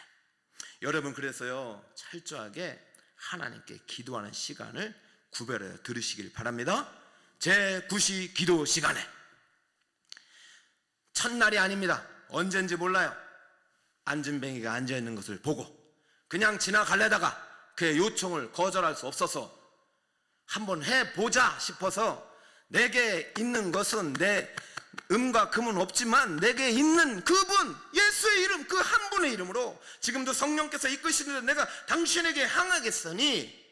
여러분, 그래서요 철저하게 하나님께 기도하는 시간을 구별해 들으시길 바랍니다. 제9시 기도 시간에. 첫날이 아닙니다. 언젠지 몰라요. 안진뱅이가 앉아있는 것을 보고 그냥 지나가려다가 그의 요청을 거절할 수 없어서 한번 해보자 싶어서, 내게 있는 것은 내 음과 금은 없지만 내게 있는 그분, 예수의 이름, 그 한 분의 이름으로 지금도 성령께서 이끄시는데 내가 당신에게 향하겠으니,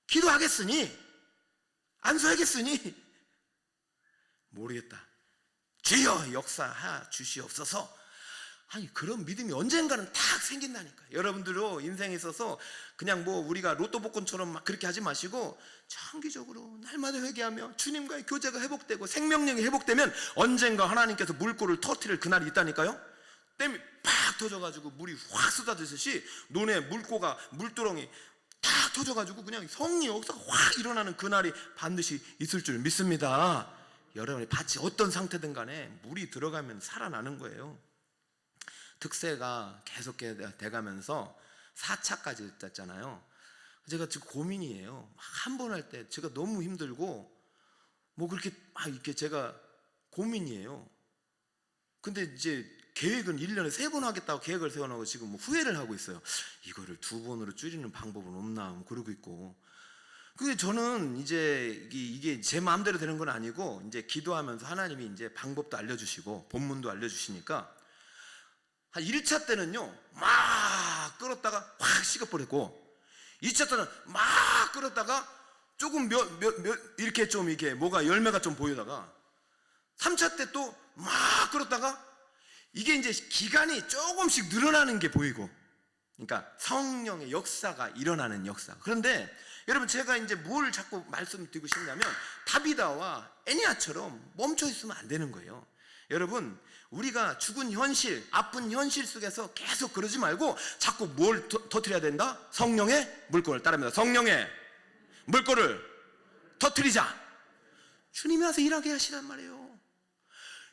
기도하겠으니, 안수하겠으니, 모르겠다, 주여 역사하 주시옵소서. 아니, 그런 믿음이 언젠가는 딱 생긴다니까. 여러분들도 인생에 있어서 그냥 뭐 우리가 로또 복권처럼 막 그렇게 하지 마시고 장기적으로 날마다 회개하며 주님과의 교제가 회복되고 생명력이 회복되면 언젠가 하나님께서 물꼬를 터뜨릴 그날이 있다니까요. 땀이 팍 터져가지고 물이 확 쏟아지듯이 논에 물꼬가, 물두렁이 탁 터져가지고 그냥 성리 역사가 확 일어나는 그날이 반드시 있을 줄 믿습니다. 여러분의 밭이 어떤 상태든 간에 물이 들어가면 살아나는 거예요. 특세가 계속 돼가면서 4차까지 됐잖아요. 제가 지금 고민이에요. 한 번 할 때 제가 너무 힘들고 뭐 그렇게 이렇게 제가 고민이에요. 근데 이제 계획은 1년에 3번 하겠다고 계획을 세워놓고 지금 뭐 후회를 하고 있어요. 이거를 2번으로 줄이는 방법은 없나 뭐 그러고 있고. 근데 저는 이제 이게 제 마음대로 되는 건 아니고, 이제 기도하면서 하나님이 이제 방법도 알려주시고 본문도 알려주시니까 한 1차 때는요 막 끓었다가 확 식어버렸고, 2차 때는 막 끓었다가 조금 이렇게 좀 이렇게 뭐가 열매가 좀 보이다가, 3차 때 또 막 끓었다가 이게 이제 기간이 조금씩 늘어나는 게 보이고, 그러니까 성령의 역사가 일어나는 역사. 그런데 여러분, 제가 이제 뭘 자꾸 말씀드리고 싶냐면 다비다와 애니야처럼 멈춰 있으면 안 되는 거예요. 여러분, 우리가 죽은 현실, 아픈 현실 속에서 계속 그러지 말고 자꾸 뭘 터뜨려야 된다? 성령의 물꼬를 따릅니다. 성령의 물꼬를 터뜨리자. 주님이 와서 일하게 하시란 말이에요.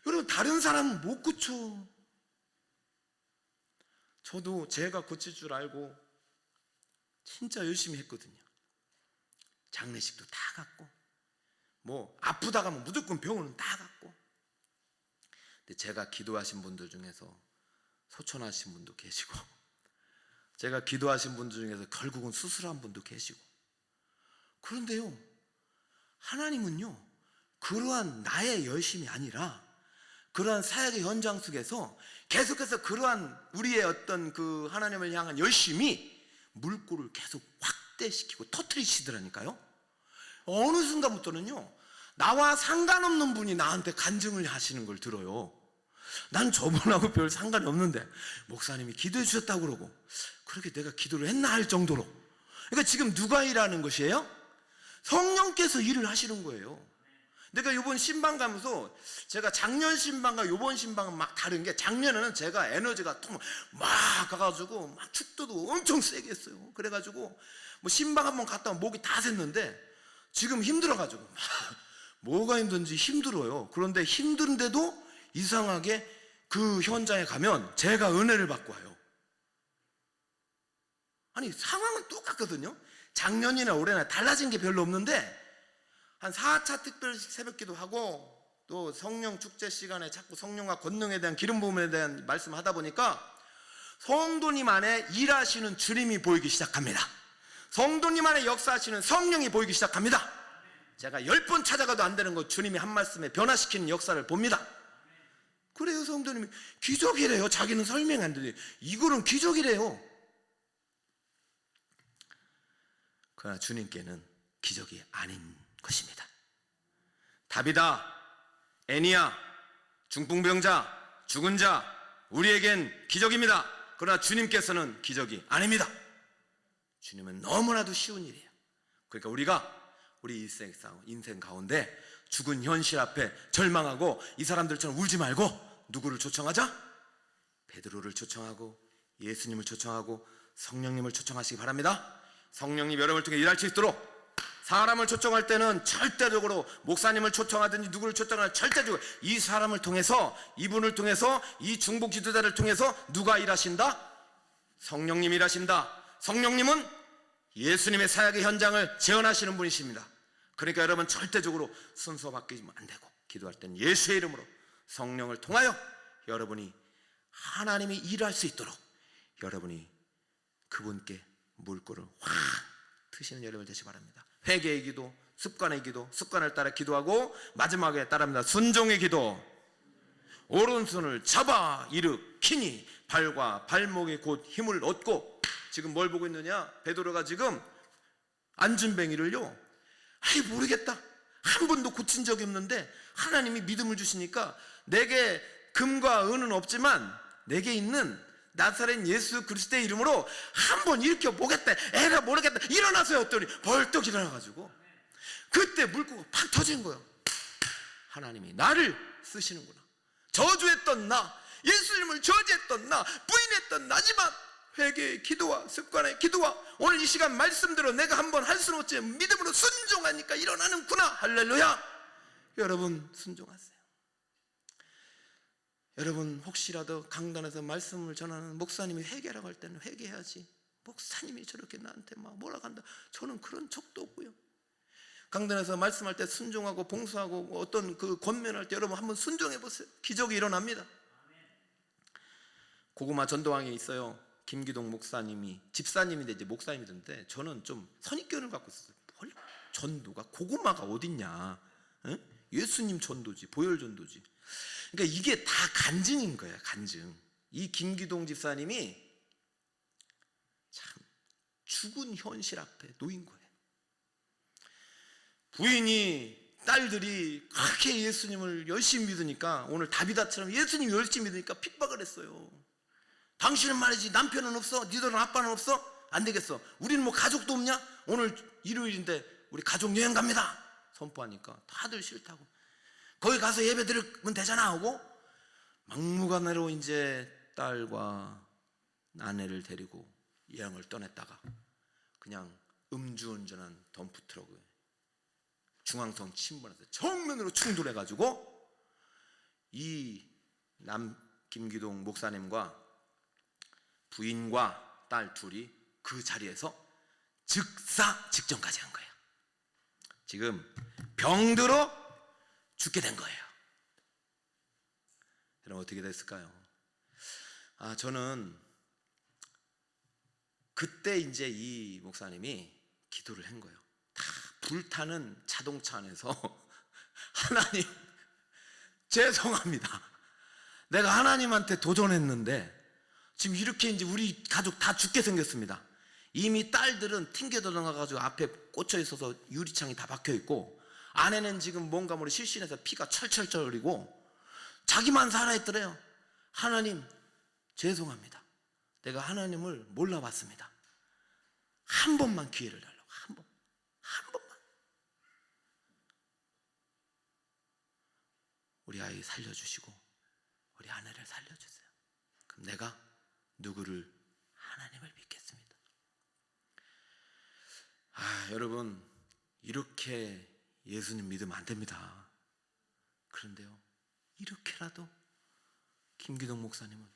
여러분, 다른 사람은 못 고쳐. 저도 제가 고칠 줄 알고 진짜 열심히 했거든요. 장례식도 다 갔고, 뭐 아프다 가면 무조건 병원은 다 갔고. 근데 제가 기도하신 분들 중에서 소천하신 분도 계시고, 제가 기도하신 분들 중에서 결국은 수술한 분도 계시고. 그런데요, 하나님은요, 그러한 나의 열심이 아니라 그러한 사역의 현장 속에서 계속해서 그러한 우리의 어떤 그 하나님을 향한 열심이 물꼬를 계속 확대시키고 터뜨리시더라니까요. 어느 순간부터는요, 나와 상관없는 분이 나한테 간증을 하시는 걸 들어요. 난 저분하고 별 상관이 없는데 목사님이 기도해 주셨다고 그러고, 그렇게 내가 기도를 했나 할 정도로. 그러니까 지금 누가 일하는 것이에요? 성령께서 일을 하시는 거예요. 내가 이번 신방 가면서, 제가 작년 신방과 이번 신방은 막 다른 게, 작년에는 제가 에너지가 막 가가지고 막 축도도 엄청 세게 했어요. 그래가지고 뭐 신방 한번 갔다 오면 목이 다 샜는데, 지금 힘들어가지고 뭐가 힘든지 힘들어요. 그런데 힘든데도 이상하게 그 현장에 가면 제가 은혜를 받고 와요. 아니, 상황은 똑같거든요. 작년이나 올해나 달라진 게 별로 없는데, 한 4차 특별 새벽기도 하고 또 성령 축제 시간에 자꾸 성령과 권능에 대한 기름 부음에 대한 말씀하다 보니까 성도님 안에 일하시는 주님이 보이기 시작합니다. 성도님 안에 역사하시는 성령이 보이기 시작합니다. 제가 10번 찾아가도 안 되는 거 주님이 한 말씀에 변화시키는 역사를 봅니다. 그래요. 성도님이 기적이래요. 자기는 설명 안 되지, 이거는 기적이래요. 그러나 주님께는 기적이 아닌 것입니다. 다비다, 애니야, 중풍병자, 죽은 자, 우리에겐 기적입니다. 그러나 주님께서는 기적이 아닙니다. 주님은 너무나도 쉬운 일이에요. 그러니까 우리가 우리 인생 가운데 죽은 현실 앞에 절망하고 이 사람들처럼 울지 말고 누구를 초청하자? 베드로를 초청하고 예수님을 초청하고 성령님을 초청하시기 바랍니다. 성령님 여러분을 통해 일할 수 있도록, 사람을 초청할 때는 절대적으로 목사님을 초청하든지 누구를 초청하든 절대적으로 이 사람을 통해서, 이분을 통해서, 이 중보 기도자를 통해서 누가 일하신다? 성령님이 일하신다. 성령님은 예수님의 사역의 현장을 재현하시는 분이십니다. 그러니까 여러분, 절대적으로 순서 바뀌면 안 되고, 기도할 때는 예수의 이름으로 성령을 통하여 여러분이 하나님이 일할 수 있도록 여러분이 그분께 물꼬를 확 트시는 여러분 되시 바랍니다. 회개의 기도, 습관의 기도, 습관을 따라 기도하고, 마지막에 따릅니다. 순종의 기도. 오른손을 잡아 일으키니 발과 발목에 곧 힘을 얻고. 지금 뭘 보고 있느냐? 베드로가 지금 안진뱅이를요, 아이 모르겠다, 한 번도 고친 적이 없는데 하나님이 믿음을 주시니까, 내게 금과 은은 없지만 내게 있는 나사렛 예수 그리스도의 이름으로 한번 일으켜 보겠다, 애가 모르겠다, 일어나서요 했더니 벌떡 일어나가지고 그때 물고가 팍 터진 거예요. 하나님이 나를 쓰시는구나. 저주했던 나, 예수님을 저지했던 나, 부인했던 나지만 회개의 기도와 습관의 기도와 오늘 이 시간 말씀대로 내가 한번 할 수는 없지 믿음으로 순종하니까 일어나는구나. 할렐루야. 여러분 순종하세요. 여러분 혹시라도 강단에서 말씀을 전하는 목사님이 회개라고 할 때는 회개해야지, 목사님이 저렇게 나한테 막 뭐라고 한다, 저는 그런 적도 없고요. 강단에서 말씀할 때 순종하고 봉사하고 어떤 그 권면할 때 여러분 한번 순종해 보세요. 기적이 일어납니다. 고구마 전도왕에 있어요. 김기동 목사님이, 집사님인데 이제 목사님이던데, 저는 좀 선입견을 갖고 있었어요. 뭘 전도가, 고구마가 어딨냐, 응? 예수님 전도지, 보혈 전도지. 그러니까 이게 다 간증인 거예요. 간증. 이 김기동 집사님이 참 죽은 현실 앞에 놓인 거예요. 부인이, 딸들이 그렇게 예수님을 열심히 믿으니까, 오늘 다비다처럼 예수님 열심히 믿으니까 핍박을 했어요. 당신은 말이지 남편은 없어? 니들은 아빠는 없어? 안 되겠어. 우리는 뭐 가족도 없냐? 오늘 일요일인데 우리 가족 여행 갑니다. 선포하니까 다들 싫다고. 거기 가서 예배 드리면 되잖아 하고 막무가내로 이제 딸과 아내를 데리고 여행을 떠났다가 그냥 음주운전한 덤프트럭에 중앙선 침범해서 정면으로 충돌해가지고 이 김기동 목사님과 부인과 딸 둘이 그 자리에서 즉사 직전까지 한 거예요. 지금 병들어 죽게 된 거예요. 여러분 어떻게 됐을까요? 저는 그때 이제 이 목사님이 기도를 한 거예요. 다 불타는 자동차 안에서 하나님 죄송합니다. 내가 하나님한테 도전했는데 지금 이렇게 이제 우리 가족 다 죽게 생겼습니다. 이미 딸들은 튕겨 들어가가지고 앞에 꽂혀 있어서 유리창이 다 박혀 있고 아내는 지금 뭔가 모르게 실신해서 피가 철철철 흘리고 자기만 살아있더래요. 하나님 죄송합니다. 내가 하나님을 몰라봤습니다. 한 번만 기회를 달라고. 한 번만. 우리 아이 살려주시고 우리 아내를 살려주세요. 그럼 내가 누구를? 하나님을 믿겠습니다. 여러분 이렇게 예수님 믿으면 안 됩니다. 그런데요 이렇게라도 김기동 목사님은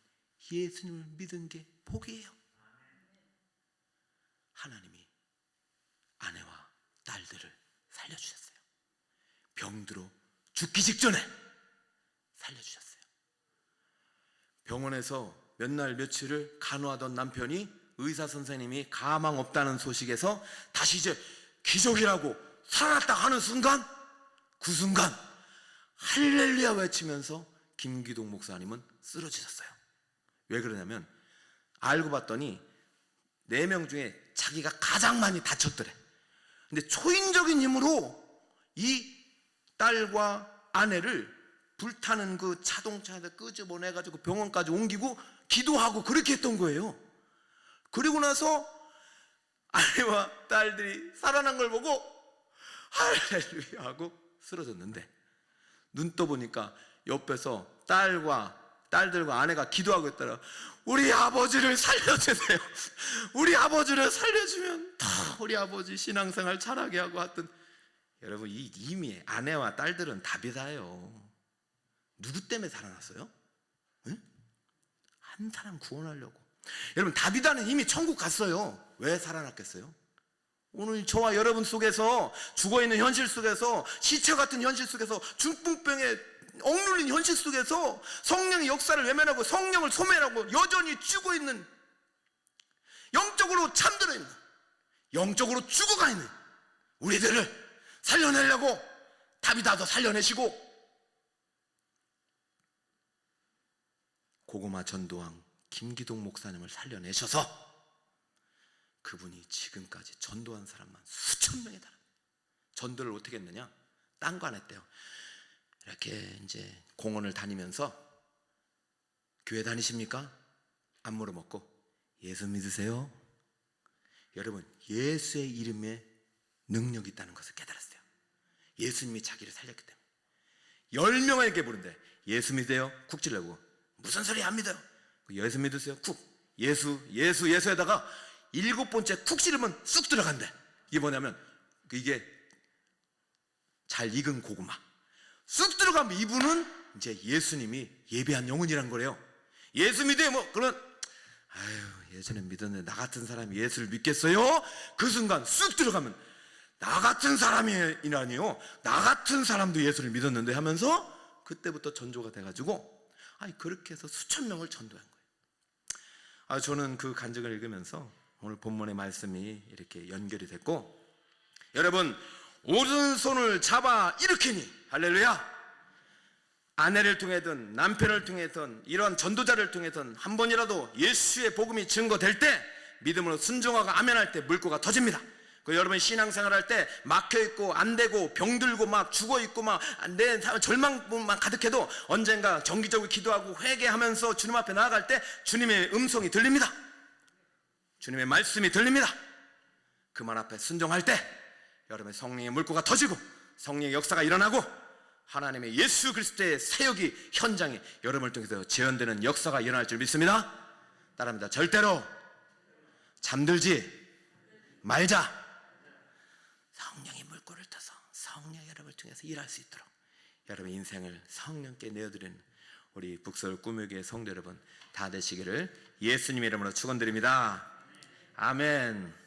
예수님을 믿은 게 복이에요. 하나님이 아내와 딸들을 살려주셨어요. 병들어 죽기 직전에 살려주셨어요. 병원에서 몇 날 며칠을 간호하던 남편이 의사 선생님이 가망 없다는 소식에서 다시 이제 기적이라고 살아났다 하는 순간, 그 순간 할렐루야 외치면서 김기동 목사님은 쓰러지셨어요. 왜 그러냐면 알고 봤더니 4명 중에 자기가 가장 많이 다쳤더래. 근데 초인적인 힘으로 이 딸과 아내를 불타는 그 자동차에서 끄집어내가지고 병원까지 옮기고 기도하고 그렇게 했던 거예요. 그리고 나서 아내와 딸들이 살아난 걸 보고 할렐루야 하고 쓰러졌는데 눈 떠보니까 옆에서 딸들과 아내가 기도하고 있더라. 우리 아버지를 살려주세요. 우리 아버지를 살려주면 다 우리 아버지 신앙생활 잘하게 하고 하여튼 여러분 이미 아내와 딸들은 답이 다요. 누구 때문에 살아났어요? 응? 한 사람 구원하려고. 여러분 다비다는 이미 천국 갔어요. 왜 살아났겠어요? 오늘 저와 여러분 속에서 죽어있는 현실 속에서 시체 같은 현실 속에서 중풍병에 억눌린 현실 속에서 성령의 역사를 외면하고 성령을 소멸하고 여전히 죽어있는 영적으로 잠들어 있는 영적으로 죽어가 있는 우리들을 살려내려고 다비다도 살려내시고 고구마 전도왕 김기동 목사님을 살려내셔서 그분이 지금까지 전도한 사람만 수천 명에 달합니다. 전도를 어떻게 했느냐? 딴 거 안 했대요. 이렇게 이제 공원을 다니면서 교회 다니십니까? 안 물어먹고 예수 믿으세요? 여러분 예수의 이름에 능력이 있다는 것을 깨달았어요. 예수님이 자기를 살렸기 때문에 10명에게 부른데 예수 믿으세요? 쿡 찔러고 무슨 소리 안 믿어요? 예수 믿으세요? 쿡 예수에다가 7번째 쿡 찌르면 쑥 들어간대. 이게 뭐냐면 이게 잘 익은 고구마 쑥 들어가면 이분은 이제 예수님이 예배한 영혼이란 거래요. 예수 믿어요? 뭐 그런 예전에 믿었는데 나 같은 사람이 예수를 믿겠어요? 그 순간 쑥 들어가면 나 같은 사람이라니요, 나 같은 사람도 예수를 믿었는데 하면서 그때부터 전조가 돼가지고 그렇게 해서 수천 명을 전도한 거예요. 저는 그 간증을 읽으면서 오늘 본문의 말씀이 이렇게 연결이 됐고, 여러분 오른손을 잡아 일으키니 할렐루야. 아내를 통해든 남편을 통해든 이런 전도자를 통해든 한 번이라도 예수의 복음이 증거될 때 믿음으로 순종하고 아멘할 때 물고가 터집니다. 그 여러분 신앙생활 할 때 막혀 있고 안 되고 병들고 막 죽어 있고 막 내 절망만 가득해도 언젠가 정기적으로 기도하고 회개하면서 주님 앞에 나아갈 때 주님의 음성이 들립니다. 주님의 말씀이 들립니다. 그 말 앞에 순종할 때 여러분의 성령의 물고가 터지고 성령의 역사가 일어나고 하나님의 예수 그리스도의 사역이 현장에 여러분을 통해서 재현되는 역사가 일어날 줄 믿습니다. 따라합니다. 절대로 잠들지 말자. 성령의 물꼬를 타서 성령 여러분을 통해서 일할 수 있도록 여러분의 인생을 성령께 내어드리는 우리 북서울 꿈의 성도 여러분 다 되시기를 예수님의 이름으로 축원드립니다. 아멘.